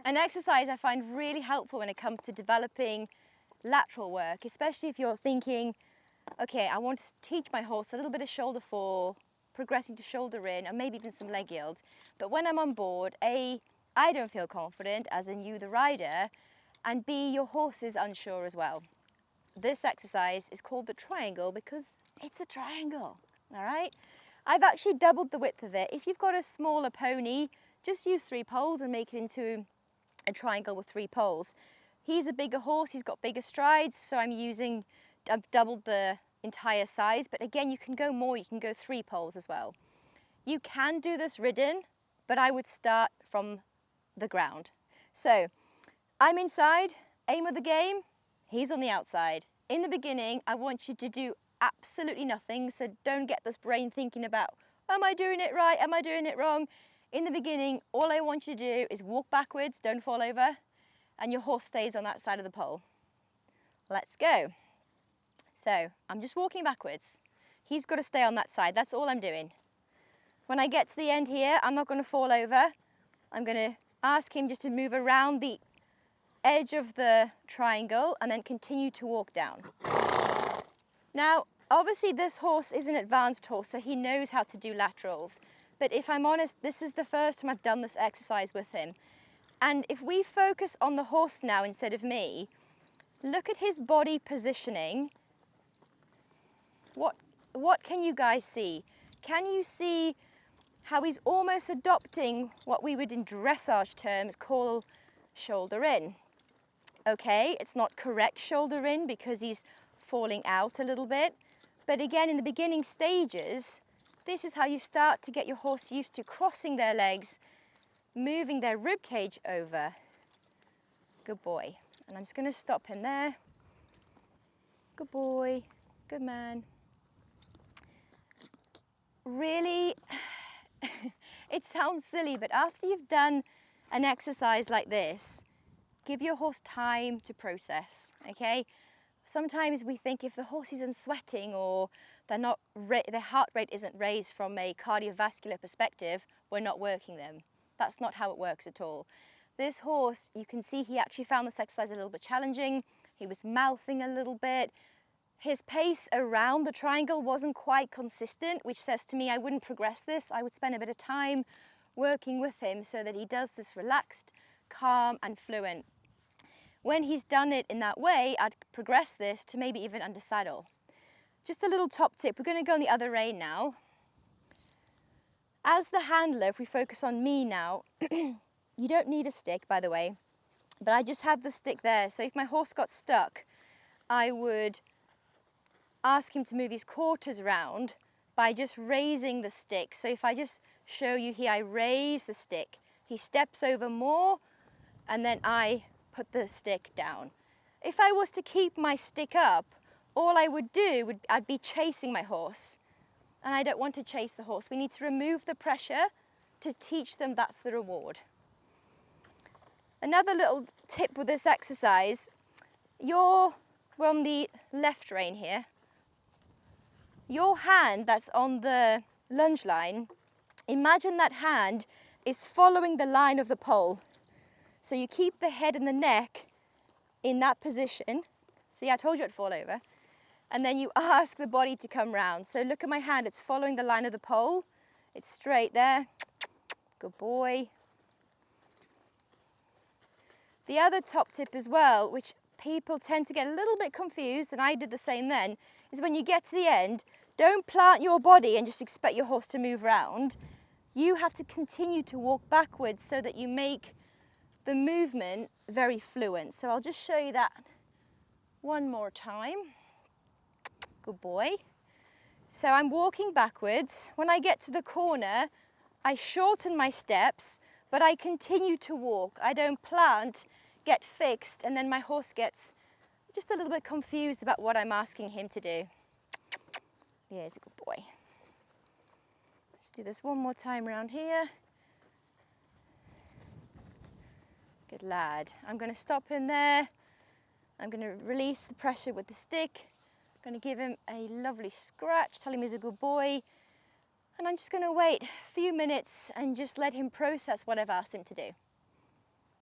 An exercise I find really helpful when it comes to developing lateral work, especially if you're thinking, okay, I want to teach my horse a little bit of shoulder fall, progressing to shoulder in, and maybe even some leg yield. But when I'm on board, A, I don't feel confident, as in you, the rider, and B, your horse is unsure as well. This exercise is called the triangle because it's a triangle, all right? I've actually doubled the width of it. If you've got a smaller pony, just use 3 poles and make it into a triangle with 3 poles. He's a bigger horse, he's got bigger strides, so I've doubled the entire size, but again, you can go more, you can go 3 poles as well. You can do this ridden, but I would start from the ground. So, I'm inside, aim of the game, he's on the outside. In the beginning, I want you to do absolutely nothing, so don't get this brain thinking about, am I doing it right, am I doing it wrong? In the beginning, all I want you to do is walk backwards, don't fall over, and your horse stays on that side of the pole. Let's go. So, I'm just walking backwards. He's got to stay on that side, that's all I'm doing. When I get to the end here, I'm not going to fall over. I'm going to ask him just to move around the edge of the triangle and then continue to walk down. Now, obviously this horse is an advanced horse, so he knows how to do laterals. But if I'm honest, this is the first time I've done this exercise with him. And if we focus on the horse now instead of me, look at his body positioning. What can you guys see? Can you see how he's almost adopting what we would in dressage terms call shoulder in? Okay, it's not correct shoulder in because he's falling out a little bit. But again, in the beginning stages, this is how you start to get your horse used to crossing their legs, moving their rib cage over. Good boy. And I'm just going to stop him there. Good boy. Good man. Really, it sounds silly, but after you've done an exercise like this, give your horse time to process, okay? Sometimes we think if the horse isn't sweating or their heart rate isn't raised from a cardiovascular perspective, we're not working them. That's not how it works at all. This horse, you can see he actually found this exercise a little bit challenging. He was mouthing a little bit. His pace around the triangle wasn't quite consistent, which says to me I wouldn't progress this. I would spend a bit of time working with him so that he does this relaxed, calm and fluent. When he's done it in that way, I'd progress this to maybe even under saddle. Just a little top tip, we're going to go on the other rein now. As the handler, if we focus on me now, you don't need a stick, by the way, but I just have the stick there. So if my horse got stuck, I would ask him to move his quarters around by just raising the stick. So if I just show you here, I raise the stick, he steps over more, and then I put the stick down. If I was to keep my stick up, all I would do I'd be chasing my horse, and I don't want to chase the horse. We need to remove the pressure to teach them that's the reward. Another little tip with this exercise, we're on the left rein here. Your hand that's on the lunge line, imagine that hand is following the line of the pole. So you keep the head and the neck in that position. See, I told you I'd fall over. And then you ask the body to come round. So look at my hand, it's following the line of the pole. It's straight there. Good boy. The other top tip as well, which people tend to get a little bit confused, and I did the same then, is when you get to the end, don't plant your body and just expect your horse to move round. You have to continue to walk backwards so that you make the movement very fluent. So I'll just show you that one more time. Good boy. So I'm walking backwards. When I get to the corner, I shorten my steps, but I continue to walk. I don't plant, get fixed, and then my horse gets just a little bit confused about what I'm asking him to do. Yeah, he's a good boy. Let's do this one more time around here. Good lad. I'm going to stop him there. I'm going to release the pressure with the stick. I'm going to give him a lovely scratch, tell him he's a good boy. And I'm just going to wait a few minutes and just let him process what I've asked him to do.